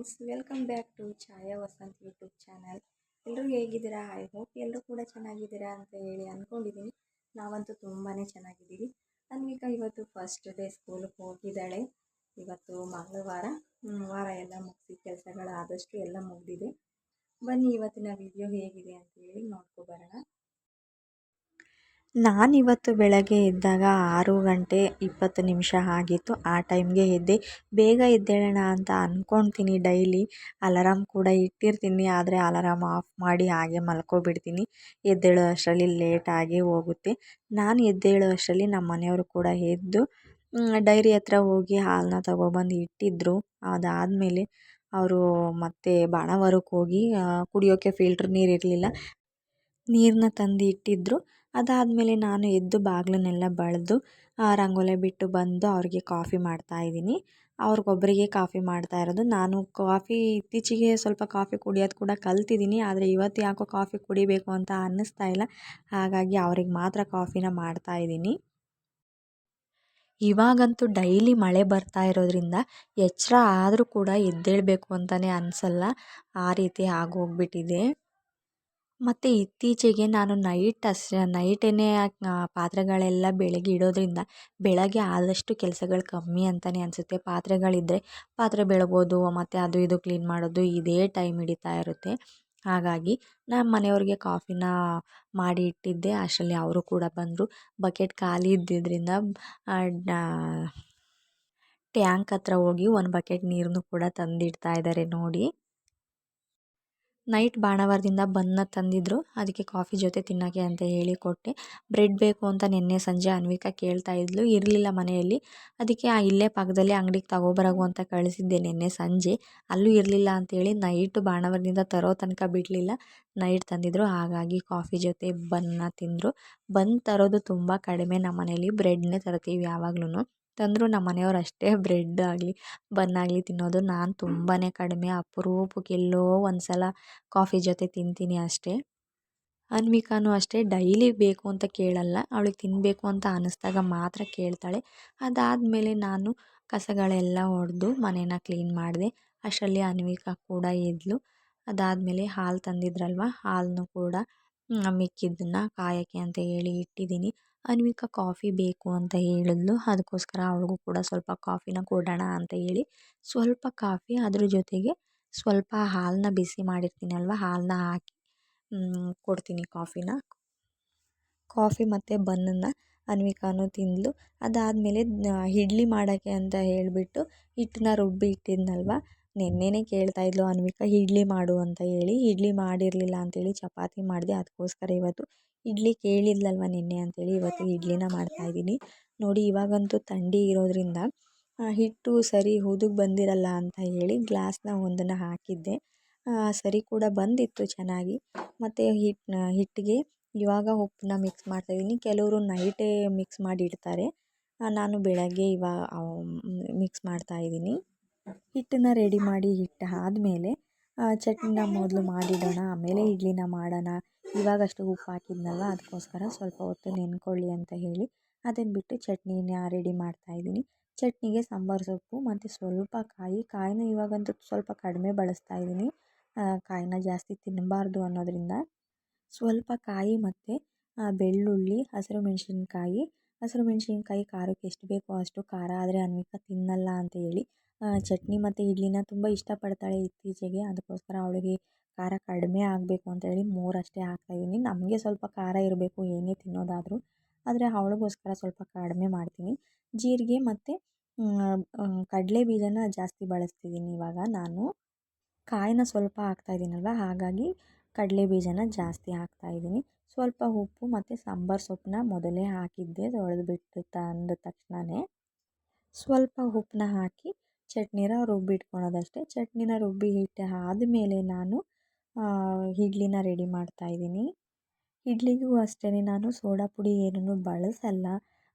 Friends, welcome back to Chhaya Vasanth YouTube channel. ಎಲ್ಲರೂ ಹೇಗಿದ್ದೀರಾ? I hope ಎಲ್ಲರೂ ಕೂಡ ಚೆನ್ನಾಗಿದ್ದೀರಾ ಅಂತ ಹೇಳಿ ಅಂದ್ಕೊಂಡಿದ್ದೀನಿ. ನಾವಂತೂ ತುಂಬಾ ಚೆನ್ನಾಗಿದ್ದೀವಿ. ಅನ್ವಿಕಾ ಇವತ್ತು ಫಸ್ಟ್ ಡೇ ಸ್ಕೂಲ್ಗೆ ಹೋಗಿದ್ದಾಳೆ. ಇವತ್ತು ಮಂಗಳವಾರ, ವಾರ ಎಲ್ಲ ಮುಗಿಸಿ ಕೆಲಸಗಳು ಆದಷ್ಟು ಎಲ್ಲ ಮುಗಿದಿದೆ. ಬನ್ನಿ ಇವತ್ತಿನ ವಿಡಿಯೋ ಹೇಗಿದೆ ಅಂತ ಹೇಳಿ ನೋಡ್ಕೊಬರೋಣ. ನಾನಿವತ್ತು ಬೆಳಗ್ಗೆ ಎದ್ದಾಗ 6:20 ಆಗಿತ್ತು. ಆ ಟೈಮ್ಗೆ ಎದ್ದೆ. ಬೇಗ ಎದ್ದೇಳೋಣ ಅಂತ ಅಂದ್ಕೊಳ್ತೀನಿ. ಡೈಲಿ ಅಲಾರಾಮ್ ಕೂಡ ಇಟ್ಟಿರ್ತೀನಿ, ಆದರೆ ಅಲಾರಾಮ್ ಆಫ್ ಮಾಡಿ ಹಾಗೆ ಮಲ್ಕೊಬಿಡ್ತೀನಿ. ಎದ್ದೇಳೋ ಅಷ್ಟರಲ್ಲಿ ಲೇಟಾಗಿ ಹೋಗುತ್ತೆ. ನಾನು ಎದ್ದೇಳೋ ಅಷ್ಟರಲ್ಲಿ ನಮ್ಮ ಮನೆಯವರು ಕೂಡ ಎದ್ದು ಡೈರಿ ಹತ್ರ ಹೋಗಿ ಹಾಲನ್ನ ತಗೊಬಂದು ಇಟ್ಟಿದ್ರು. ಅದಾದಮೇಲೆ ಅವರು ಮತ್ತೆ ಬಾಣವರಕ್ಕೆ ಹೋಗಿ ಕುಡಿಯೋಕ್ಕೆ ಫಿಲ್ಟ್ರ್ ನೀರು ಇರಲಿಲ್ಲ, ನೀರನ್ನ ತಂದು ಇಟ್ಟಿದ್ರು. ಅದಾದಮೇಲೆ ನಾನು ಎದ್ದು ಬಾಗಿಲನ್ನೆಲ್ಲ ಬಳೆದು ರಂಗೋಲೆ ಬಿಟ್ಟು ಬಂದು ಅವ್ರಿಗೆ ಕಾಫಿ ಮಾಡ್ತಾಯಿದ್ದೀನಿ. ಅವ್ರಿಗೊಬ್ಬರಿಗೆ ಕಾಫಿ ಮಾಡ್ತಾ ಇರೋದು. ನಾನು ಕಾಫಿ ಇತ್ತೀಚೆಗೆ ಸ್ವಲ್ಪ ಕಾಫಿ ಕುಡಿಯೋದು ಕೂಡ ಕಲ್ತಿದ್ದೀನಿ, ಆದರೆ ಇವತ್ತು ಯಾಕೋ ಕಾಫಿ ಕುಡಿಬೇಕು ಅಂತ ಅನ್ನಿಸ್ತಾ ಇಲ್ಲ. ಹಾಗಾಗಿ ಅವ್ರಿಗೆ ಮಾತ್ರ ಕಾಫಿನ ಮಾಡ್ತಾಯಿದ್ದೀನಿ. ಇವಾಗಂತೂ ಡೈಲಿ ಮಳೆ ಬರ್ತಾ ಇರೋದ್ರಿಂದ ಎಚ್ಚರ ಆದರೂ ಕೂಡ ಎದ್ದೇಳಬೇಕು ಅಂತಲೇ ಅನಿಸಲ್ಲ, ಆ ರೀತಿ ಆಗೋಗ್ಬಿಟ್ಟಿದೆ. ಮತ್ತು ಇತ್ತೀಚೆಗೆ ನಾನು ನೈಟೇ ಪಾತ್ರೆಗಳೆಲ್ಲ ಬೆಳಗ್ಗೆ ಇಡೋದ್ರಿಂದ ಬೆಳಗ್ಗೆ ಆದಷ್ಟು ಕೆಲಸಗಳು ಕಮ್ಮಿ ಅಂತಲೇ ಅನಿಸುತ್ತೆ. ಪಾತ್ರೆಗಳಿದ್ದರೆ ಪಾತ್ರೆ ಬೆಳಗೋದು ಮತ್ತು ಅದು ಇದು ಕ್ಲೀನ್ ಮಾಡೋದು ಇದೇ ಟೈಮ್ ಹಿಡಿತಾ ಇರುತ್ತೆ. ಹಾಗಾಗಿ ನಮ್ಮ ಮನೆಯವ್ರಿಗೆ ಕಾಫಿನ ಮಾಡಿ ಇಟ್ಟಿದ್ದೆ. ಅಷ್ಟರಲ್ಲಿ ಅವರು ಕೂಡ ಬಂದರು. ಬಕೆಟ್ ಖಾಲಿ ಇದ್ದಿದ್ದರಿಂದ ಟ್ಯಾಂಕ್ ಹತ್ರ ಹೋಗಿ ಒಂದು ಬಕೆಟ್ ನೀರನ್ನು ಕೂಡ ತಂದಿಡ್ತಾ ಇದ್ದಾರೆ ನೋಡಿ. ನೈಟ್ ಬಾಣವರದಿಂದ ಬನ್ನ ತಂದಿದ್ರು, ಅದಕ್ಕೆ ಕಾಫಿ ಜೊತೆ ತಿನ್ನೋಕ್ಕೆ ಅಂತ ಹೇಳಿ ಕೊಟ್ಟೆ. ಬ್ರೆಡ್ ಬೇಕು ಅಂತ ನಿನ್ನೆ ಸಂಜೆ ಅನ್ವಿಕಾ ಕೇಳ್ತಾ ಇದ್ಲು, ಇರಲಿಲ್ಲ ಮನೆಯಲ್ಲಿ. ಅದಕ್ಕೆ ಇಲ್ಲೇ ಪಕ್ಕದಲ್ಲೇ ಅಂಗಡಿಗೆ ತಗೊಬರೋಗು ಅಂತ ಕಳಿಸಿದ್ದೆ ನಿನ್ನೆ ಸಂಜೆ. ಅಲ್ಲೂ ಇರಲಿಲ್ಲ ಅಂತೇಳಿ ನೈಟು ಬಾಣವರದಿಂದ ತರೋ ತನಕ ಬಿಡಲಿಲ್ಲ. ನೈಟ್ ತಂದಿದ್ರು, ಹಾಗಾಗಿ ಕಾಫಿ ಜೊತೆ ಬನ್ನ ತಿಂದರು. ಬನ್ ತರೋದು ತುಂಬ ಕಡಿಮೆ ನಮ್ಮ ಮನೇಲಿ, ಬ್ರೆಡ್ನೇ ತರ್ತೀವಿ ಯಾವಾಗ್ಲೂ. ತಂದರೂ ನಮ್ಮ ಮನೆಯವ್ರು ಅಷ್ಟೇ ಬ್ರೆಡ್ ಆಗಲಿ ಬನ್ನಾಗಲಿ ತಿನ್ನೋದು. ನಾನು ತುಂಬಾ ಕಡಿಮೆ, ಅಪರೂಪಕ್ಕೆ ಎಲ್ಲೋ ಒಂದು ಸಲ ಕಾಫಿ ಜೊತೆ ತಿಂತೀನಿ ಅಷ್ಟೇ. ಅನ್ವಿಕಾನು ಅಷ್ಟೇ, ಡೈಲಿ ಬೇಕು ಅಂತ ಕೇಳಲ್ಲ, ಅವಳಿಗೆ ತಿನ್ನಬೇಕು ಅಂತ ಅನ್ನಿಸ್ದಾಗ ಮಾತ್ರ ಕೇಳ್ತಾಳೆ. ಅದಾದಮೇಲೆ ನಾನು ಕಸಗಳೆಲ್ಲ ಹೊಡೆದು ಮನೇನ ಕ್ಲೀನ್ ಮಾಡಿದೆ. ಅಷ್ಟರಲ್ಲಿ ಅನ್ವಿಕಾ ಕೂಡ ಎದ್ಲು. ಅದಾದಮೇಲೆ ಹಾಲು ತಂದಿದ್ರಲ್ವ, ಹಾಲನ್ನು ಕೂಡ ಮಿಕ್ಕಿದ್ದನ್ನು ಕಾಯೋಕ್ಕೆ ಅಂತ ಹೇಳಿ ಇಟ್ಟಿದ್ದೀನಿ. ಅನ್ವಿಕಾ ಕಾಫಿ ಬೇಕು ಅಂತ ಹೇಳಿದ್ಲು, ಅದಕ್ಕೋಸ್ಕರ ಅವಳಿಗೂ ಕೂಡ ಸ್ವಲ್ಪ ಕಾಫಿನ ಕೊಡೋಣ ಅಂತ ಹೇಳಿ ಸ್ವಲ್ಪ ಕಾಫಿ, ಅದ್ರ ಜೊತೆಗೆ ಸ್ವಲ್ಪ ಹಾಲನ್ನ ಬಿಸಿ ಮಾಡಿರ್ತೀನಲ್ವ, ಹಾಲನ್ನ ಹಾಕಿ ಕೊಡ್ತೀನಿ ಕಾಫಿ ಮತ್ತು ಬನ್ನನ್ನು ಅನ್ವಿಕಾನು ತಿಂದಳು. ಅದಾದಮೇಲೆ ಇಡ್ಲಿ ಮಾಡೋಕ್ಕೆ ಅಂತ ಹೇಳಿಬಿಟ್ಟು ಹಿಟ್ಟನ್ನ ರುಬ್ಬಿ ಇಟ್ಟಿದ್ನಲ್ವ, ನೆನ್ನೆನೇ ಕೇಳ್ತಾ ಇದ್ಲು ಅನ್ವಿಕಾ ಇಡ್ಲಿ ಮಾಡು ಅಂತ ಹೇಳಿ. ಇಡ್ಲಿ ಮಾಡಿರಲಿಲ್ಲ ಅಂತೇಳಿ ಚಪಾತಿ ಮಾಡಿದೆ. ಅದಕ್ಕೋಸ್ಕರ ಇವತ್ತು ಇಡ್ಲಿ ಕೇಳಿದ್ಲಲ್ವ ನಿನ್ನೆ ಅಂತೇಳಿ ಇವತ್ತು ಇಡ್ಲಿನ ಮಾಡ್ತಾಯಿದ್ದೀನಿ ನೋಡಿ. ಇವಾಗಂತೂ ಥಂಡಿ ಇರೋದ್ರಿಂದ ಹಿಟ್ಟು ಸರಿ ಹುದುಗ್ ಬಂದಿರಲ್ಲ ಅಂತ ಹೇಳಿ ಗ್ಲಾಸ್ನ ಒಂದನ್ನು ಹಾಕಿದ್ದೆ. ಸರಿ ಕೂಡ ಬಂದಿತ್ತು ಚೆನ್ನಾಗಿ. ಮತ್ತು ಹಿಟ್ಟಿಗೆ ಇವಾಗ ಉಪ್ಪನ್ನ ಮಿಕ್ಸ್ ಮಾಡ್ತಾಯಿದ್ದೀನಿ. ಕೆಲವರು ನೈಟೇ ಮಿಕ್ಸ್ ಮಾಡಿ ಇಡ್ತಾರೆ, ನಾನು ಬೆಳಗ್ಗೆ ಮಿಕ್ಸ್ ಮಾಡ್ತಾಯಿದ್ದೀನಿ. ಹಿಟ್ಟನ್ನು ರೆಡಿ ಮಾಡಿ ಇಟ್ಟು ಆದಮೇಲೆ ಚಟ್ನಿನ ಮೊದಲು ಮಾಡಿಡೋಣ, ಆಮೇಲೆ ಇಡ್ಲಿನ ಮಾಡೋಣ. ಇವಾಗಷ್ಟು ಉಪ್ಪು ಹಾಕಿದ್ನಲ್ವ, ಅದಕ್ಕೋಸ್ಕರ ಸ್ವಲ್ಪ ಹೊತ್ತು ನೆನ್ಕೊಳ್ಳಿ ಅಂತ ಹೇಳಿ ಅದನ್ನು ಬಿಟ್ಟು ಚಟ್ನಿನ ರೆಡಿ ಮಾಡ್ತಾಯಿದ್ದೀನಿ. ಚಟ್ನಿಗೆ ಸಾಂಬಾರು ಸೊಪ್ಪು ಮತ್ತು ಸ್ವಲ್ಪ ಕಾಯಿನ ಇವಾಗಂತೂ ಸ್ವಲ್ಪ ಕಡಿಮೆ ಬಳಸ್ತಾಯಿದ್ದೀನಿ. ಕಾಯಿನ ಜಾಸ್ತಿ ತಿನ್ನಬಾರ್ದು ಅನ್ನೋದರಿಂದ ಸ್ವಲ್ಪ ಕಾಯಿ ಮತ್ತು ಬೆಳ್ಳುಳ್ಳಿ, ಹಸಿರು ಮೆಣಸಿನ್ಕಾಯಿ ಖಾರಕ್ಕೆ ಎಷ್ಟು ಬೇಕೋ ಅಷ್ಟು ಖಾರ, ಆದರೆ ಅನ್ವಿಕಾ ತಿನ್ನಲ್ಲ ಅಂತ ಹೇಳಿ ಚಟ್ನಿ ಮತ್ತು ಇಡ್ಲಿನ ತುಂಬ ಇಷ್ಟಪಡ್ತಾಳೆ ಇತ್ತೀಚೆಗೆ. ಅದಕ್ಕೋಸ್ಕರ ಅವಳಿಗೆ ಖಾರ ಕಡಿಮೆ ಆಗಬೇಕು ಅಂತ ಹೇಳಿ 3 ಅಷ್ಟೇ ಹಾಕ್ತಾಯಿದ್ದೀನಿ. ನಮಗೆ ಸ್ವಲ್ಪ ಖಾರ ಇರಬೇಕು ಏನೇ ತಿನ್ನೋದಾದರೂ, ಆದರೆ ಅವಳಿಗೋಸ್ಕರ ಸ್ವಲ್ಪ ಕಡಿಮೆ ಮಾಡ್ತೀನಿ. ಜೀರಿಗೆ ಮತ್ತು ಕಡಲೆ ಬೀಜನ ಜಾಸ್ತಿ ಬಳಸ್ತಿದ್ದೀನಿ ಇವಾಗ ನಾನು. ಕಾಯಿನ ಸ್ವಲ್ಪ ಹಾಕ್ತಾಯಿದ್ದೀನಲ್ವ, ಹಾಗಾಗಿ ಕಡಲೆ ಬೀಜನ ಜಾಸ್ತಿ ಹಾಕ್ತಾಯಿದ್ದೀನಿ. ಸ್ವಲ್ಪ ಉಪ್ಪು ಮತ್ತು ಸಾಂಬಾರು ಸೊಪ್ಪನ್ನ ಮೊದಲೇ ಹಾಕಿದ್ದೆ, ತೊಳೆದ್ಬಿಟ್ಟು ತಂದ ತಕ್ಷಣವೇ ಸ್ವಲ್ಪ ಉಪ್ಪನ್ನ ಹಾಕಿ ಚಟ್ನಿನ ರುಬ್ಬಿಟ್ಕೊಳೋದಷ್ಟೇ. ಚಟ್ನಿನ ರುಬ್ಬಿ ಇಟ್ಟು ಆದಮೇಲೆ ನಾನು ಇಡ್ಲಿನ ರೆಡಿ ಮಾಡ್ತಾಯಿದ್ದೀನಿ. ಇಡ್ಲಿಗೂ ಅಷ್ಟೇ, ನಾನು ಸೋಡಾ ಪುಡಿ ಏನೂ ಬಳಸಲ್ಲ,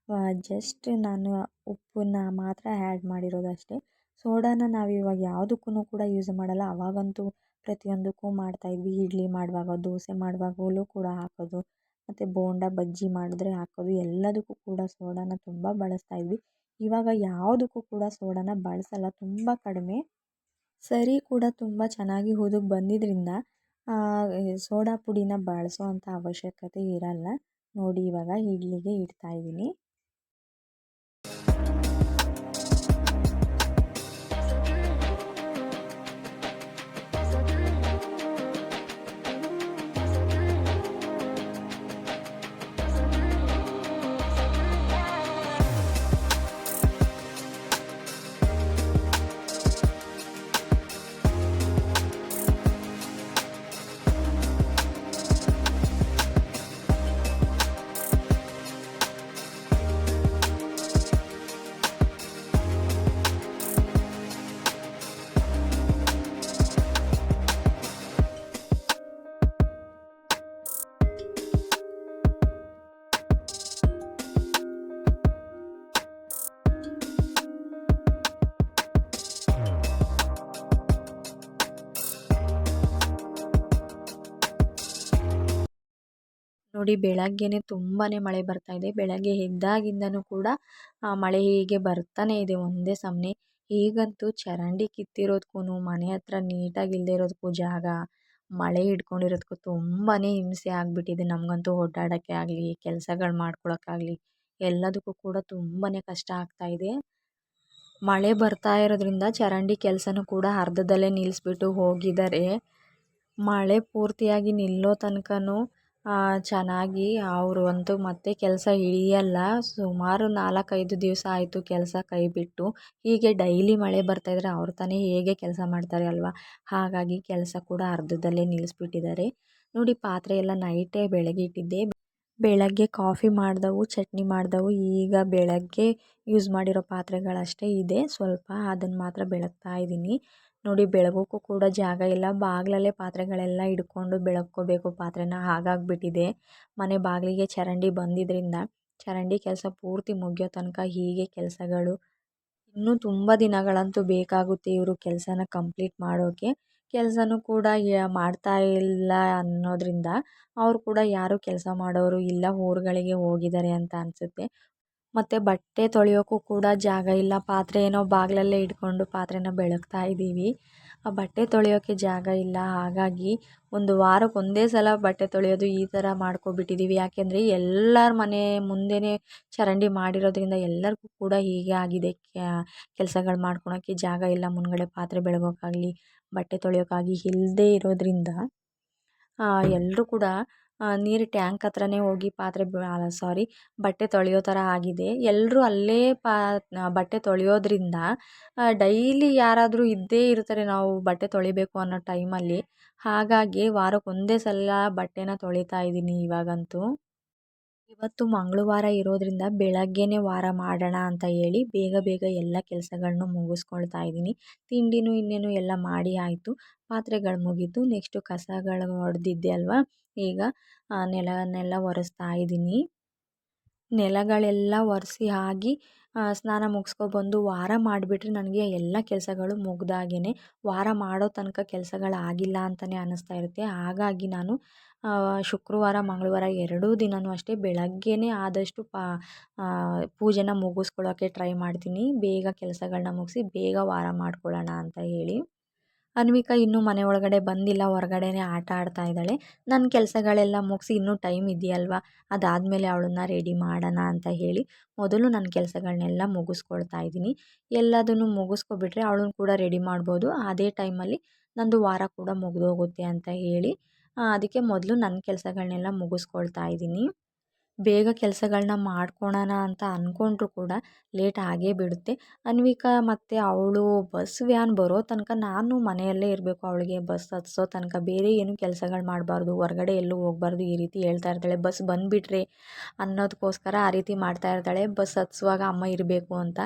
ಜಸ್ಟ್ ನಾನು ಉಪ್ಪನ್ನ ಮಾತ್ರ ಆ್ಯಡ್ ಮಾಡಿರೋದಷ್ಟೇ. ಸೋಡಾನ ನಾವು ಇವಾಗ ಯಾವುದಕ್ಕೂ ಕೂಡ ಯೂಸ್ ಮಾಡಲ್ಲ. ಆವಾಗಂತೂ ಪ್ರತಿಯೊಂದಕ್ಕೂ ಮಾಡ್ತಾಯಿದ್ವಿ. ಇಡ್ಲಿ ಮಾಡುವಾಗ, ದೋಸೆ ಮಾಡುವಾಗಲೂ ಕೂಡ ಹಾಕೋದು, ಮತ್ತು ಬೋಂಡ ಬಜ್ಜಿ ಮಾಡಿದ್ರೆ ಹಾಕೋದು, ಎಲ್ಲದಕ್ಕೂ ಕೂಡ ಸೋಡಾನ ತುಂಬ ಬಳಸ್ತಾಯಿದ್ವಿ. ಇವಾಗ ಯಾವುದಕ್ಕೂ ಕೂಡ ಸೋಡಾನ ಬಳಸಲ್ಲ, ತುಂಬ ಕಡಿಮೆ. ಸರಿ ಕೂಡ ತುಂಬ ಚೆನ್ನಾಗಿ ಹುದುಗ್ ಬಂದಿದ್ದರಿಂದ ಸೋಡಾ ಪುಡಿನ ಬಳಸೋ ಅಂಥ ಅವಶ್ಯಕತೆ ಇರಲ್ಲ. ನೋಡಿ ಇವಾಗ ಇಡ್ಲಿಗೆ ಇಡ್ತಾ ಇದ್ದೀನಿ. ನೋಡಿ ಬೆಳಗ್ಗೆನೆ ತುಂಬಾ ಮಳೆ ಬರ್ತಾ ಇದೆ. ಬೆಳಗ್ಗೆ ಎದ್ದಾಗಿಂದನೂ ಕೂಡ ಮಳೆ ಹೀಗೆ ಬರ್ತಾನೆ ಇದೆ ಒಂದೇ ಸಮನೆ. ಈಗಂತೂ ಚರಂಡಿ ಕಿತ್ತಿರೋದಕ್ಕೂ ಮನೆ ಹತ್ರ ನೀಟಾಗಿ ಇಲ್ಲದೆ ಇರೋದಕ್ಕೂ ಜಾಗ, ಮಳೆ ಹಿಡ್ಕೊಂಡಿರೋದಕ್ಕೂ ತುಂಬಾ ಹಿಂಸೆ ಆಗಿಬಿಟ್ಟಿದೆ. ನಮಗಂತೂ ಓಡಾಡೋಕ್ಕೆ ಆಗಲಿ, ಕೆಲಸಗಳು ಮಾಡ್ಕೊಳಕ್ಕಾಗಲಿ ಎಲ್ಲದಕ್ಕೂ ಕೂಡ ತುಂಬಾ ಕಷ್ಟ ಆಗ್ತಾ ಇದೆ. ಮಳೆ ಬರ್ತಾ ಇರೋದ್ರಿಂದ ಚರಂಡಿ ಕೆಲಸನೂ ಕೂಡ ಅರ್ಧದಲ್ಲೇ ನಿಲ್ಲಿಸ್ಬಿಟ್ಟು ಹೋಗಿದ್ದಾರೆ. ಮಳೆ ಪೂರ್ತಿಯಾಗಿ ನಿಲ್ಲೋ ತನಕನೂ ಚೆನ್ನಾಗಿ ಅವರು ಅಂತೂ ಮತ್ತೆ ಕೆಲಸ ಹಿಡಿಯಲ್ಲ. ಸುಮಾರು 4-5 ದಿವಸ ಆಯಿತು ಕೆಲಸ ಕೈ ಬಿಟ್ಟು. ಹೀಗೆ ಡೈಲಿ ಮಳೆ ಬರ್ತಾಯಿದ್ರೆ ಅವ್ರು ತಾನೇ ಹೇಗೆ ಕೆಲಸ ಮಾಡ್ತಾರೆ ಅಲ್ವಾ. ಹಾಗಾಗಿ ಕೆಲಸ ಕೂಡ ಅರ್ಧದಲ್ಲೇ ನಿಲ್ಲಿಸ್ಬಿಟ್ಟಿದ್ದಾರೆ. ನೋಡಿ ಪಾತ್ರೆ ಎಲ್ಲ ನೈಟೇ ಬೆಳಗ್ಗೆ ಇಟ್ಟಿದ್ದೆ. ಬೆಳಗ್ಗೆ ಕಾಫಿ ಮಾಡಿದವು, ಚಟ್ನಿ ಮಾಡಿದವು. ಈಗ ಬೆಳಗ್ಗೆ ಯೂಸ್ ಮಾಡಿರೋ ಪಾತ್ರೆಗಳಷ್ಟೇ ಇದೆ ಸ್ವಲ್ಪ, ಅದನ್ನು ಮಾತ್ರ ಬೆಳಗ್ತಾ ಇದ್ದೀನಿ. ನೋಡಿ ಬೆಳಗೋಕ್ಕೂ ಕೂಡ ಜಾಗ ಇಲ್ಲ. ಬಾಗಿಲಲ್ಲೇ ಪಾತ್ರೆಗಳೆಲ್ಲ ಹಿಡ್ಕೊಂಡು ಬೆಳಗ್ಕೋಬೇಕು ಪಾತ್ರೆನ, ಹಾಗಾಗಿಬಿಟ್ಟಿದೆ. ಮನೆ ಬಾಗಿಲಿಗೆ ಚರಂಡಿ ಬಂದಿದ್ದರಿಂದ ಚರಂಡಿ ಕೆಲಸ ಪೂರ್ತಿ ಮುಗಿಯೋ ತನಕ ಹೀಗೆ ಕೆಲಸಗಳು ಇನ್ನೂ ತುಂಬ ದಿನಗಳಂತೂ ಬೇಕಾಗುತ್ತೆ ಇವರು ಕೆಲಸನ ಕಂಪ್ಲೀಟ್ ಮಾಡೋಕ್ಕೆ. ಕೆಲಸನೂ ಕೂಡ ಮಾಡ್ತಾ ಇಲ್ಲ ಅನ್ನೋದ್ರಿಂದ ಅವರು ಕೂಡ ಯಾರೂ ಕೆಲಸ ಮಾಡೋರು ಇಲ್ಲ, ಊರುಗಳಿಗೆ ಹೋಗಿದ್ದಾರೆ ಅಂತ ಅನಿಸುತ್ತೆ. ಮತ್ತು ಬಟ್ಟೆ ತೊಳೆಯೋಕ್ಕೂ ಕೂಡ ಜಾಗ ಇಲ್ಲ. ಪಾತ್ರೆ ಏನೋ ಬಾಗಿಲಲ್ಲೇ ಇಟ್ಕೊಂಡು ಪಾತ್ರೆನ ಬೆಳಗ್ತಾ ಇದ್ದೀವಿ. ಆ ಬಟ್ಟೆ ತೊಳೆಯೋಕ್ಕೆ ಜಾಗ ಇಲ್ಲ. ಹಾಗಾಗಿ ಒಂದು ವಾರಕ್ಕೆ ಒಂದೇ ಸಲ ಬಟ್ಟೆ ತೊಳೆಯೋದು ಈ ಥರ ಮಾಡ್ಕೊಬಿಟ್ಟಿದ್ದೀವಿ. ಯಾಕೆಂದರೆ ಎಲ್ಲರ ಮನೆ ಮುಂದೆನೇ ಚರಂಡಿ ಮಾಡಿರೋದ್ರಿಂದ ಎಲ್ಲರಿಗೂ ಕೂಡ ಹೀಗೆ ಆಗಿದೆ. ಕೆಲಸಗಳು ಮಾಡ್ಕೊಳೋಕ್ಕೆ ಜಾಗ ಇಲ್ಲ. ಮುಂದ್ಗಡೆ ಪಾತ್ರೆ ಬೆಳಗೋಕ್ಕಾಗಲಿ, ಬಟ್ಟೆ ತೊಳೆಯೋಕ್ಕಾಗಿ ಇಲ್ಲದೇ ಇರೋದ್ರಿಂದ ಎಲ್ಲರೂ ಕೂಡ ನೀರು ಟ್ಯಾಂಕ್ ಹತ್ರನೇ ಹೋಗಿ ಬಟ್ಟೆ ತೊಳೆಯೋ ಥರ ಆಗಿದೆ. ಎಲ್ಲರೂ ಅಲ್ಲೇ ಬಟ್ಟೆ ತೊಳೆಯೋದ್ರಿಂದ ಡೈಲಿ ಯಾರಾದರೂ ಇದ್ದೇ ಇರ್ತಾರೆ ನಾವು ಬಟ್ಟೆ ತೊಳಿಬೇಕು ಅನ್ನೋ ಟೈಮಲ್ಲಿ. ಹಾಗಾಗಿ ವಾರಕ್ಕೆ ಒಂದೇ ಸಲ ಬಟ್ಟೆನ ತೊಳಿತಾ ಇದ್ದೀನಿ ಇವಾಗಂತೂ. ಇವತ್ತು ಮಂಗಳವಾರ ಇರೋದ್ರಿಂದ ಬೆಳಗ್ಗೆನೇ ವಾರ ಮಾಡೋಣ ಅಂತ ಹೇಳಿ ಬೇಗ ಬೇಗ ಎಲ್ಲ ಕೆಲಸಗಳನ್ನು ಮುಗಿಸ್ಕೊಳ್ತಾ ಇದ್ದೀನಿ. ತಿಂಡಿನೂ ಇನ್ನೇನು ಎಲ್ಲ ಮಾಡಿ ಆಯಿತು. ಪಾತ್ರೆಗಳು ಮುಗೀತು. ನೆಕ್ಸ್ಟು ಕಸಗಳು ಹೊಡೆದಿದ್ದೆ ಅಲ್ವಾ, ಈಗ ನೆಲನೆಲ್ಲ ಒರೆಸ್ತಾ ಇದ್ದೀನಿ. ನೆಲಗಳೆಲ್ಲ ಒರೆಸಿ ಆಗಿ ಸ್ನಾನ ಮುಗಿಸ್ಕೊಬಂದು ವಾರ ಮಾಡಿಬಿಟ್ರೆ ನನಗೆ ಎಲ್ಲ ಕೆಲಸಗಳು ಮುಗ್ದಾಗೇ. ವಾರ ಮಾಡೋ ತನಕ ಕೆಲಸಗಳಾಗಿಲ್ಲ ಅಂತಲೇ ಅನ್ನಿಸ್ತಾ ಇರುತ್ತೆ. ಹಾಗಾಗಿ ನಾನು ಶುಕ್ರವಾರ ಮಂಗಳವಾರ ಎರಡೂ ದಿನವೂ ಅಷ್ಟೇ ಬೆಳಗ್ಗೆನೇ ಆದಷ್ಟು ಪೂಜೆನ ಮುಗಿಸ್ಕೊಳ್ಳೋಕ್ಕೆ ಟ್ರೈ ಮಾಡ್ತೀನಿ. ಬೇಗ ಕೆಲಸಗಳನ್ನ ಮುಗಿಸಿ ಬೇಗ ವಾರ ಮಾಡ್ಕೊಳ್ಳೋಣ ಅಂತ ಹೇಳಿ. ಅನ್ವಿಕಾ ಇನ್ನೂ ಮನೆ ಒಳಗಡೆ ಬಂದಿಲ್ಲ, ಹೊರಗಡೆನೇ ಆಟ ಆಡ್ತಾ ಇದ್ದಾಳೆ. ನನ್ನ ಕೆಲಸಗಳೆಲ್ಲ ಮುಗಿಸಿ ಇನ್ನೂ ಟೈಮ್ ಇದೆಯಲ್ವ, ಅದಾದಮೇಲೆ ಅವಳನ್ನು ರೆಡಿ ಮಾಡೋಣ ಅಂತ ಹೇಳಿ ಮೊದಲು ನನ್ನ ಕೆಲಸಗಳನ್ನೆಲ್ಲ ಮುಗಿಸ್ಕೊಳ್ತಾ ಇದ್ದೀನಿ. ಎಲ್ಲದನ್ನು ಮುಗಿಸ್ಕೊಬಿಟ್ರೆ ಅವಳನ್ನು ಕೂಡ ರೆಡಿ ಮಾಡ್ಬೋದು. ಅದೇ ಟೈಮಲ್ಲಿ ನಂದು ವಾರ ಕೂಡ ಮುಗಿದೋಗುತ್ತೆ ಅಂತ ಹೇಳಿ ಅದಕ್ಕೆ ಮೊದಲು ನನ್ನ ಕೆಲಸಗಳನ್ನೆಲ್ಲ ಮುಗಿಸ್ಕೊಳ್ತಾ ಇದ್ದೀನಿ. ಬೇಗ ಕೆಲಸಗಳನ್ನ ಮಾಡ್ಕೊಳ್ಳೋಣ ಅಂತ ಅಂದ್ಕೊಂಡ್ರೂ ಕೂಡ ಲೇಟ್ ಆಗೇ ಬಿಡುತ್ತೆ. ಅನ್ವಿಕಾ ಮತ್ತು ಅವಳು ಬಸ್ ವ್ಯಾನ್ ಬರೋ ತನಕ ನಾನು ಮನೆಯಲ್ಲೇ ಇರಬೇಕು. ಅವಳಿಗೆ ಬಸ್ ಹತ್ಸೋ ತನಕ ಬೇರೆ ಏನೂ ಕೆಲಸಗಳು ಮಾಡಬಾರ್ದು, ಹೊರಗಡೆ ಎಲ್ಲೂ ಹೋಗಬಾರ್ದು, ಈ ರೀತಿ ಹೇಳ್ತಾ ಇರ್ತಾಳೆ. ಬಸ್ ಬಂದುಬಿಟ್ರೆ ಅನ್ನೋದಕ್ಕೋಸ್ಕರ ಆ ರೀತಿ ಮಾಡ್ತಾ ಇರ್ತಾಳೆ. ಬಸ್ ಹತ್ಸುವಾಗ ಅಮ್ಮ ಇರಬೇಕು ಅಂತ.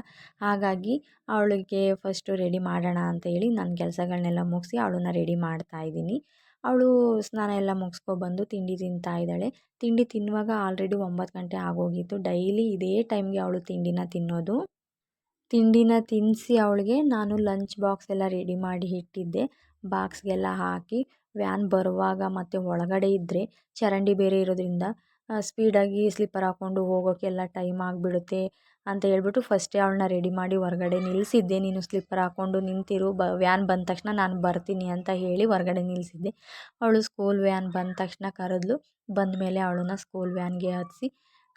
ಹಾಗಾಗಿ ಅವಳಿಗೆ ಫಸ್ಟು ರೆಡಿ ಮಾಡೋಣ ಅಂತ ಹೇಳಿ ನನ್ನ ಕೆಲಸಗಳನ್ನೆಲ್ಲ ಮುಗಿಸಿ ಅವಳನ್ನ ರೆಡಿ ಮಾಡ್ತಾ ಇದ್ದೀನಿ. ಅವಳು ಸ್ನಾನ ಎಲ್ಲ ಮುಗಿಸ್ಕೊಬಂದು ತಿಂಡಿ ತಿಂತಾ ಇದ್ದಾಳೆ. ತಿಂಡಿ ತಿನ್ನುವಾಗ ಆಲ್ರೆಡಿ 9 ಗಂಟೆ ಆಗೋಗಿತ್ತು. ಡೈಲಿ ಇದೇ ಟೈಮ್ಗೆ ಅವಳು ತಿಂಡಿನ ತಿನ್ನೋದು. ತಿಂಡಿನ ತಿನ್ನಿಸಿ ಅವಳಿಗೆ ನಾನು ಲಂಚ್ ಬಾಕ್ಸ್ ಎಲ್ಲ ರೆಡಿ ಮಾಡಿ ಇಟ್ಟಿದ್ದೆ. ಬಾಕ್ಸ್ಗೆಲ್ಲ ಹಾಕಿ ವ್ಯಾನ್ ಬರುವಾಗ ಮತ್ತು ಒಳಗಡೆ ಇದ್ದರೆ ಚರಂಡಿ ಬೇರೆ ಇರೋದ್ರಿಂದ ಸ್ಪೀಡಾಗಿ ಸ್ಲಿಪ್ಪರ್ ಹಾಕ್ಕೊಂಡು ಹೋಗೋಕ್ಕೆಲ್ಲ ಟೈಮ್ ಆಗಿಬಿಡುತ್ತೆ ಅಂತ ಹೇಳ್ಬಿಟ್ಟು ಫಸ್ಟೇ ಅವಳನ್ನ ರೆಡಿ ಮಾಡಿ ಹೊರಗಡೆ ನಿಲ್ಲಿಸಿದ್ದೆ. ನೀನು ಸ್ಲಿಪ್ಪರ್ ಹಾಕ್ಕೊಂಡು ನಿಂತಿರು, ವ್ಯಾನ್ ಬಂದ ತಕ್ಷಣ ನಾನು ಬರ್ತೀನಿ ಅಂತ ಹೇಳಿ ಹೊರಗಡೆ ನಿಲ್ಲಿಸಿದ್ದೆ. ಅವಳು ಸ್ಕೂಲ್ ವ್ಯಾನ್ ಬಂದ ತಕ್ಷಣ ಕರೆದ್ಲು. ಬಂದ ಮೇಲೆ ಅವಳನ್ನ ಸ್ಕೂಲ್ ವ್ಯಾನ್ಗೆ ಹತ್ತಿಸಿ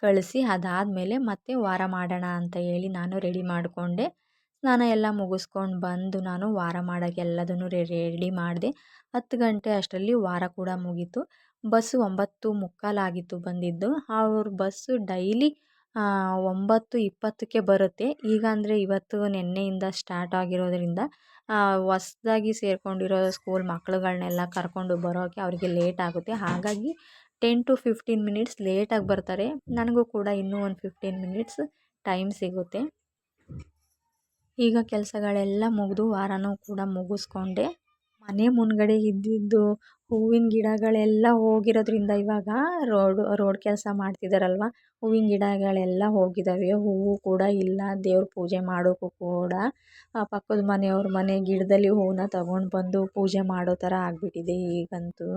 ಕಳಿಸಿ ಅದಾದಮೇಲೆ ಮತ್ತೆ ವಾರ ಮಾಡೋಣ ಅಂತ ಹೇಳಿ ನಾನು ರೆಡಿ ಮಾಡಿಕೊಂಡೆ. ಸ್ನಾನ ಎಲ್ಲ ಮುಗಿಸ್ಕೊಂಡು ಬಂದು ನಾನು ವಾರ ಮಾಡೋಕ್ಕೆ ಎಲ್ಲದನ್ನು ರೆಡಿ ಮಾಡಿದೆ. 10 ಗಂಟೆ ಅಷ್ಟರಲ್ಲಿ ವಾರ ಕೂಡ ಮುಗೀತು. ಬಸ್ಸು 9:45 ಆಗಿತ್ತು ಬಂದಿದ್ದು. ಅವ್ರ ಬಸ್ಸು ಡೈಲಿ 9:20ಕ್ಕೆ ಬರುತ್ತೆ. ಈಗ ಅಂದರೆ ಇವತ್ತು ನಿನ್ನೆಯಿಂದ ಸ್ಟಾರ್ಟ್ ಆಗಿರೋದ್ರಿಂದ ಹೊಸ್ದಾಗಿ ಸೇರಿಕೊಂಡಿರೋ ಸ್ಕೂಲ್ ಮಕ್ಕಳುಗಳನ್ನೆಲ್ಲ ಕರ್ಕೊಂಡು ಬರೋಕ್ಕೆ ಅವರಿಗೆ ಲೇಟ್ ಆಗುತ್ತೆ. ಹಾಗಾಗಿ 10 to 15 ಮಿನಿಟ್ಸ್ ಲೇಟಾಗಿ ಬರ್ತಾರೆ. ನನಗೂ ಕೂಡ ಇನ್ನೂ ಒಂದು 15 ಮಿನಿಟ್ಸ್ ಟೈಮ್ ಸಿಗುತ್ತೆ. ಈಗ ಕೆಲಸಗಳೆಲ್ಲ ಮುಗಿದು ವಾರನೂ ಕೂಡ ಮುಗಿಸ್ಕೊಂಡೆ. ಮನೆ ಮುಂದ್ಗಡೆ ಇದ್ದಿದ್ದು ಹೂವಿನ ಗಿಡಗಳೆಲ್ಲ ಹೋಗಿರೋದ್ರಿಂದ ಇವಾಗ ರೋಡ್ ಕೆಲಸ ಮಾಡ್ತಿದ್ದಾರಲ್ವ, ಹೂವಿನ ಗಿಡಗಳೆಲ್ಲ ಹೋಗಿದ್ದಾವೆ. ಹೂವು ಕೂಡ ಇಲ್ಲ. ದೇವ್ರ ಪೂಜೆ ಮಾಡೋಕ್ಕೂ ಕೂಡ ಪಕ್ಕದ ಮನೆಯವ್ರ ಮನೆ ಗಿಡದಲ್ಲಿ ಹೂವನ್ನ ತಗೊಂಡು ಬಂದು ಪೂಜೆ ಮಾಡೋ ಥರ ಆಗಿಬಿಟ್ಟಿದೆ ಈಗಂತೂ.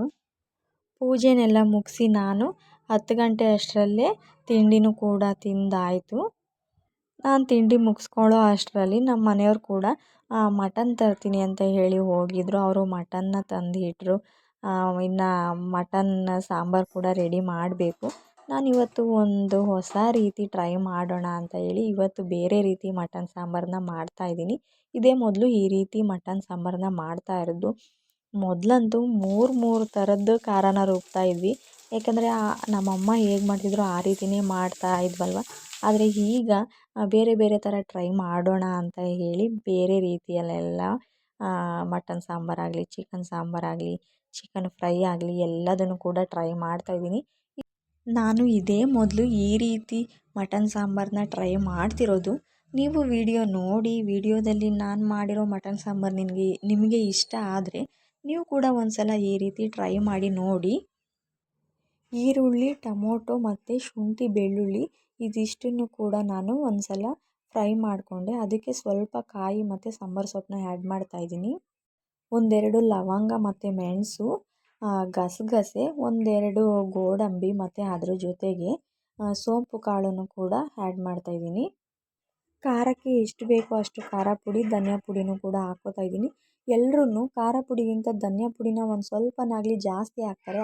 ಪೂಜೆನೆಲ್ಲ ಮುಗಿಸಿ ನಾನು 10 ಗಂಟೆ ಅಷ್ಟರಲ್ಲೇ ತಿಂಡಿನೂ ಕೂಡ ತಿಂದಾಯಿತು. ನಾನು ತಿಂಡಿ ಮುಗಿಸ್ಕೊಳ್ಳೋ ಅಷ್ಟರಲ್ಲಿ ನಮ್ಮ ಮನೆಯವ್ರು ಕೂಡ ಮಟನ್ ತರ್ತೀನಿ ಅಂತ ಹೇಳಿ ಹೋಗಿದ್ರು. ಅವರು ಮಟನ್ನ ತಂದಿಟ್ರು. ಇನ್ನು ಮಟನ್ ಸಾಂಬಾರು ಕೂಡ ರೆಡಿ ಮಾಡಬೇಕು. ನಾನಿವತ್ತು ಒಂದು ಹೊಸ ರೀತಿ ಟ್ರೈ ಮಾಡೋಣ ಅಂತ ಹೇಳಿ ಇವತ್ತು ಬೇರೆ ರೀತಿ ಮಟನ್ ಸಾಂಬಾರನ್ನ ಮಾಡ್ತಾಯಿದ್ದೀನಿ. ಇದೇ ಮೊದಲು ಈ ರೀತಿ ಮಟನ್ ಸಾಂಬಾರನ್ನ ಮಾಡ್ತಾ ಇರೋದು. ಮೊದಲಂತೂ ಮೂರು ಥರದ್ದು ಖಾರನ ರುಬ್ತಾ ಇದ್ವಿ. ಯಾಕಂದರೆ ನಮ್ಮಮ್ಮ ಹೇಗೆ ಮಾಡ್ತಿದ್ರು ಆ ರೀತಿಯೇ ಮಾಡ್ತಾ ಇದ್ವಲ್ವ. ಆದರೆ ಈಗ ಬೇರೆ ಬೇರೆ ಥರ ಟ್ರೈ ಮಾಡೋಣ ಅಂತ ಹೇಳಿ ಬೇರೆ ರೀತಿಯಲ್ಲೆಲ್ಲ ಮಟನ್ ಸಾಂಬಾರಾಗಲಿ, ಚಿಕನ್ ಸಾಂಬಾರಾಗಲಿ, ಚಿಕನ್ ಫ್ರೈ ಆಗಲಿ ಎಲ್ಲದನ್ನು ಕೂಡ ಟ್ರೈ ಮಾಡ್ತಾಯಿದ್ದೀನಿ. ನಾನು ಇದೇ ಮೊದಲು ಈ ರೀತಿ ಮಟನ್ ಸಾಂಬಾರನ್ನ ಟ್ರೈ ಮಾಡ್ತಿರೋದು. ನೀವು ವಿಡಿಯೋ ನೋಡಿ ವಿಡಿಯೋದಲ್ಲಿ ನಾನು ಮಾಡಿರೋ ಮಟನ್ ಸಾಂಬಾರು ನಿಮಗೆ ಇಷ್ಟ ಆದರೆ ನೀವು ಕೂಡ ಒಂದು ಸಲ ಈ ರೀತಿ ಟ್ರೈ ಮಾಡಿ ನೋಡಿ. ಈರುಳ್ಳಿ, ಟೊಮೊಟೊ ಮತ್ತು ಶುಂಠಿ, ಬೆಳ್ಳುಳ್ಳಿ ಇದಿಷ್ಟನ್ನು ಕೂಡ ನಾನು ಒಂದು ಸಲ ಫ್ರೈ ಮಾಡಿಕೊಂಡೆ. ಅದಕ್ಕೆ ಸ್ವಲ್ಪ ಕಾಯಿ ಮತ್ತು ಸಾಂಬಾರು ಸೊಪ್ಪನ್ನ ಆ್ಯಡ್ ಮಾಡ್ತಾಯಿದ್ದೀನಿ. ಒಂದೆರಡು ಲವಂಗ ಮತ್ತು ಮೆಣಸು, ಗಸಗಸೆ, ಒಂದೆರಡು ಗೋಡಂಬಿ ಮತ್ತು ಅದ್ರ ಜೊತೆಗೆ ಸೋಂಪು ಕಾಳನ್ನು ಕೂಡ ಆ್ಯಡ್ ಮಾಡ್ತಾಯಿದ್ದೀನಿ. ಖಾರಕ್ಕೆ ಎಷ್ಟು ಬೇಕೋ ಅಷ್ಟು ಖಾರ ಪುಡಿ, ಧನಿಯಾ ಪುಡಿನೂ ಕೂಡ ಹಾಕ್ಕೋತಾ ಇದ್ದೀನಿ. ಎಲ್ಲರೂ ಖಾರ ಪುಡಿಗಿಂತ ಧನಿಯಾ ಪುಡಿನ ಒಂದು ಸ್ವಲ್ಪನಾಗಲಿ ಜಾಸ್ತಿ ಹಾಕ್ತಾರೆ.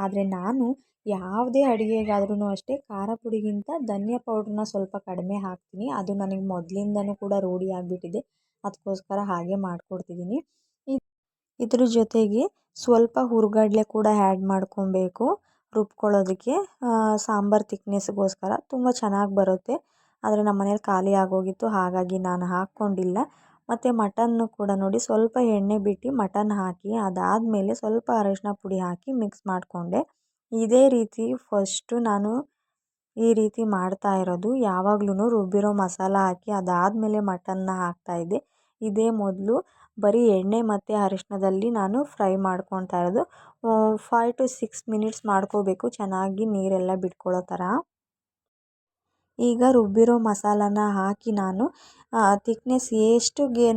ಆದರೆ ನಾನು ಯಾವುದೇ ಅಡುಗೆಗಾದ್ರೂ ಅಷ್ಟೇ ಖಾರ ಪುಡಿಗಿಂತ ಧನಿಯಾ ಪೌಡ್ರನ್ನ ಸ್ವಲ್ಪ ಕಡಿಮೆ ಹಾಕ್ತೀನಿ. ಅದು ನನಗೆ ಮೊದಲಿಂದನೂ ಕೂಡ ರೂಢಿ ಆಗಿಬಿಟ್ಟಿದೆ. ಅದಕ್ಕೋಸ್ಕರ ಹಾಗೆ ಮಾಡಿಕೊಡ್ತಿದ್ದೀನಿ. ಇದ್ರ ಜೊತೆಗೆ ಸ್ವಲ್ಪ ಹುರ್ಗಡ್ಲೆ ಕೂಡ ಆ್ಯಡ್ ಮಾಡ್ಕೊಬೇಕು ರುಬ್ಕೊಳ್ಳೋದಕ್ಕೆ. ಸಾಂಬಾರು ತಿಕ್ನೆಸ್ಗೋಸ್ಕರ ತುಂಬ ಚೆನ್ನಾಗಿ ಬರುತ್ತೆ. ಆದರೆ ನಮ್ಮ ಮನೇಲಿ ಖಾಲಿ ಆಗೋಗಿತ್ತು, ಹಾಗಾಗಿ ನಾನು ಹಾಕ್ಕೊಂಡಿಲ್ಲ. ಮತ್ತು ಮಟನ್ನು ಕೂಡ ನೋಡಿ ಸ್ವಲ್ಪ ಎಣ್ಣೆ ಬಿಟ್ಟು ಮಟನ್ ಹಾಕಿ ಅದಾದಮೇಲೆ ಸ್ವಲ್ಪ ಅರಶಿನ ಪುಡಿ ಹಾಕಿ ಮಿಕ್ಸ್ ಮಾಡಿಕೊಂಡೆ. ಇದೇ ರೀತಿ ಫಸ್ಟು ನಾನು ಈ ರೀತಿ ಮಾಡ್ತಾ ಇರೋದು. ಯಾವಾಗಲೂ ರುಬ್ಬಿರೋ ಮಸಾಲ ಹಾಕಿ ಅದಾದಮೇಲೆ ಮಟನ್ನ ಹಾಕ್ತಾಯಿದ್ದೆ. ಇದೇ ಮೊದಲು ಬರೀ ಎಣ್ಣೆ ಮತ್ತು ಅರಿಶಿನದಲ್ಲಿ ನಾನು ಫ್ರೈ ಮಾಡ್ಕೊತಾ ಇರೋದು. 5 to 6 ಮಿನಿಟ್ಸ್ ಮಾಡ್ಕೋಬೇಕು, ಚೆನ್ನಾಗಿ ನೀರೆಲ್ಲ ಬಿಟ್ಕೊಳ್ಳೋ ಥರ. ಈಗ ರುಬ್ಬಿರೋ ಮಸಾಲಾನ ಹಾಕಿ ನಾನು ತಿಕ್ನೆಸ್ ಎಷ್ಟಿಗೆ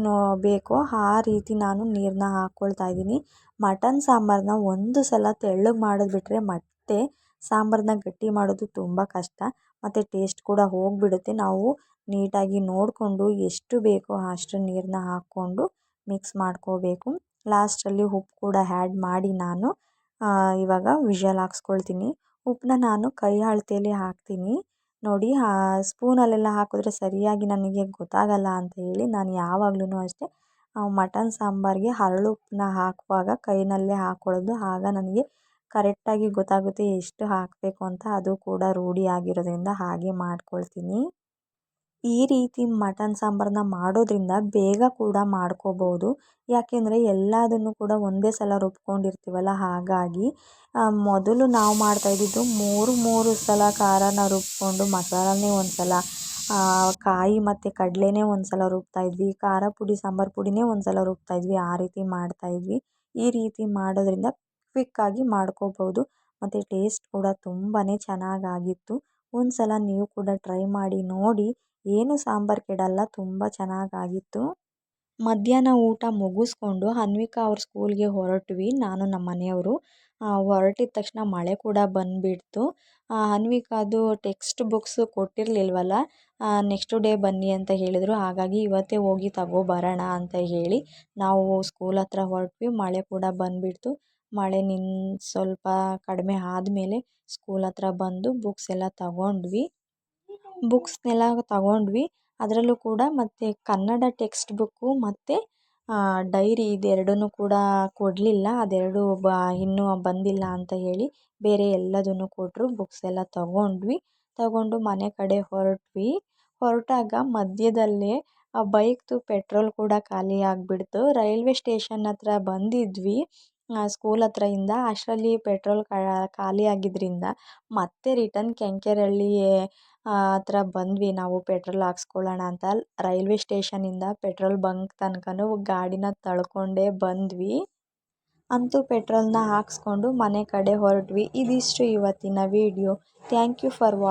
ಬೇಕೋ ಆ ರೀತಿ ನಾನು ನೀರನ್ನ ಹಾಕ್ಕೊಳ್ತಾ ಇದ್ದೀನಿ. ಮಟನ್ ಸಾಂಬಾರನ್ನ ಒಂದು ಸಲ ತೆಳ್ಳಗೆ ಮಾಡಿದ್ಬಿಟ್ರೆ ಮತ್ತೆ ಸಾಂಬಾರನ್ನ ಗಟ್ಟಿ ಮಾಡೋದು ತುಂಬ ಕಷ್ಟ ಮತ್ತು ಟೇಸ್ಟ್ ಕೂಡ ಹೋಗಿಬಿಡುತ್ತೆ. ನಾವು ನೀಟಾಗಿ ನೋಡಿಕೊಂಡು ಎಷ್ಟು ಬೇಕೋ ಅಷ್ಟು ನೀರನ್ನ ಹಾಕ್ಕೊಂಡು ಮಿಕ್ಸ್ ಮಾಡ್ಕೋಬೇಕು. ಲಾಸ್ಟಲ್ಲಿ ಉಪ್ಪು ಕೂಡ ಆ್ಯಡ್ ಮಾಡಿ ನಾನು ಇವಾಗ ವಿಷಲ್ ಹಾಕ್ಸ್ಕೊಳ್ತೀನಿ. ಉಪ್ಪನ್ನ ನಾನು ಕೈ ಅಳತೆಯಲ್ಲಿ ಹಾಕ್ತೀನಿ. ನೋಡಿ, ಸ್ಪೂನಲ್ಲೆಲ್ಲ ಹಾಕಿದ್ರೆ ಸರಿಯಾಗಿ ನನಗೆ ಗೊತ್ತಾಗಲ್ಲ ಅಂತ ಹೇಳಿ ನಾನು ಯಾವಾಗಲೂ ಅಷ್ಟೇ ಮಟನ್ ಸಾಂಬಾರಿಗೆ ಹರಳುಪ್ಪನ್ನ ಹಾಕುವಾಗ ಕೈನಲ್ಲೇ ಹಾಕ್ಕೊಳ್ಳೋದು. ಆಗ ನನಗೆ ಕರೆಕ್ಟಾಗಿ ಗೊತ್ತಾಗುತ್ತೆ ಎಷ್ಟು ಹಾಕಬೇಕು ಅಂತ. ಅದು ಕೂಡ ರೂಢಿ ಆಗಿರೋದ್ರಿಂದ ಹಾಗೆ ಮಾಡ್ಕೊಳ್ತೀನಿ. ಈ ರೀತಿ ಮಟನ್ ಸಾಂಬಾರನ್ನ ಮಾಡೋದ್ರಿಂದ ಬೇಗ ಕೂಡ ಮಾಡ್ಕೋಬೋದು. ಯಾಕೆಂದರೆ ಎಲ್ಲದನ್ನು ಕೂಡ ಒಂದೇ ಸಲ ರುಬ್ಕೊಂಡಿರ್ತೀವಲ್ಲ, ಹಾಗಾಗಿ ಮೊದಲು ನಾವು ಮಾಡ್ತಾಯಿದ್ದಿದ್ದು ಮೂರು ಸಲ ಖಾರನ ರುಬ್ಕೊಂಡು ಮಸಾಲನೇ ಒಂದು ಸಲ, ಕಾಯಿ ಮತ್ತು ಕಡಲೆನೇ ಒಂದು ಸಲ ರುಬ್ತಾಯಿದ್ವಿ, ಖಾರ ಪುಡಿ ಸಾಂಬಾರು ಪುಡಿನೇ ಒಂದು ಸಲ ರುಬ್ತಾಯಿದ್ವಿ. ಆ ರೀತಿ ಮಾಡ್ತಾಯಿದ್ವಿ. ಈ ರೀತಿ ಮಾಡೋದ್ರಿಂದ ಕ್ವಿಕ್ಕಾಗಿ ಮಾಡ್ಕೋಬೋದು ಮತ್ತು ಟೇಸ್ಟ್ ಕೂಡ ತುಂಬಾ ಚೆನ್ನಾಗಾಗಿತ್ತು. ಒಂದು ಸಲ ನೀವು ಕೂಡ ಟ್ರೈ ಮಾಡಿ ನೋಡಿ. ಏನು ಸಾಂಬಾರು ಕೆಡಲ್ಲ, ತುಂಬ ಚೆನ್ನಾಗಾಗಿತ್ತು. ಮಧ್ಯಾಹ್ನ ಊಟ ಮುಗಿಸ್ಕೊಂಡು ಅನ್ವಿಕಾ ಅವ್ರ ಸ್ಕೂಲ್ಗೆ ಹೊರಟ್ವಿ ನಾನು ನಮ್ಮ ಮನೆಯವರು. ಹೊರಟಿದ ತಕ್ಷಣ ಮಳೆ ಕೂಡ ಬಂದುಬಿಡ್ತು. ಅನ್ವಿಕಾದು ಟೆಕ್ಸ್ಟ್ ಬುಕ್ಸು ಕೊಟ್ಟಿರಲಿಲ್ವಲ್ಲ, ನೆಕ್ಸ್ಟ್ ಡೇ ಬನ್ನಿ ಅಂತ ಹೇಳಿದರು. ಹಾಗಾಗಿ ಇವತ್ತೇ ಹೋಗಿ ತಗೋಬರೋಣ ಅಂತ ಹೇಳಿ ನಾವು ಸ್ಕೂಲ್ ಹತ್ರ ಹೊರಟ್ವಿ. ಮಳೆ ಕೂಡ ಬಂದುಬಿಡ್ತು. ಮಳೆ ಸ್ವಲ್ಪ ಕಡಿಮೆ ಆದಮೇಲೆ ಸ್ಕೂಲ್ ಹತ್ರ ಬಂದು ಬುಕ್ಸ್ ಎಲ್ಲ ತಗೊಂಡ್ವಿ. ಅದರಲ್ಲೂ ಕೂಡ ಮತ್ತು ಕನ್ನಡ ಟೆಕ್ಸ್ಟ್ ಬುಕ್ಕು ಮತ್ತು ಡೈರಿ ಇದೆರಡನ್ನೂ ಕೂಡ ಕೊಡಲಿಲ್ಲ. ಅದೆರಡು ಇನ್ನೂ ಬಂದಿಲ್ಲ ಅಂತ ಹೇಳಿ ಬೇರೆ ಎಲ್ಲದನ್ನು ಕೊಟ್ಟರು. ಬುಕ್ಸ್ ಎಲ್ಲ ತಗೊಂಡು ಮನೆ ಕಡೆ ಹೊರಟಾಗ ಮಧ್ಯದಲ್ಲೇ ಆ ಬೈಕ್ದು ಪೆಟ್ರೋಲ್ ಕೂಡ ಖಾಲಿ ಆಗಿಬಿಡ್ತು. ರೈಲ್ವೆ ಸ್ಟೇಷನ್ ಹತ್ರ ಬಂದಿದ್ವಿ ಸ್ಕೂಲ್ ಹತ್ರದಿಂದ. ಅಷ್ಟರಲ್ಲಿ ಪೆಟ್ರೋಲ್ ಖಾಲಿ ಆಗಿದ್ದರಿಂದ ಮತ್ತೆ ರಿಟರ್ನ್ ಕೆಂಕೆರಳ್ಳಿ ಹತ್ರ ಬಂದ್ವಿ ನಾವು ಪೆಟ್ರೋಲ್ ಹಾಕ್ಸ್ಕೊಳ್ಳೋಣ ಅಂತ. ರೈಲ್ವೆ ಸ್ಟೇಷನಿಂದ ಪೆಟ್ರೋಲ್ ಬಂಕ್ ತನಕನೂ ಗಾಡಿನ ತಳ್ಕೊಂಡೇ ಬಂದ್ವಿ. ಅಂತೂ ಪೆಟ್ರೋಲ್ನ ಹಾಕ್ಸ್ಕೊಂಡು ಮನೆ ಕಡೆ ಹೊರಟ್ವಿ. ಇದಿಷ್ಟು ಇವತ್ತಿನ video. Thank you for watching.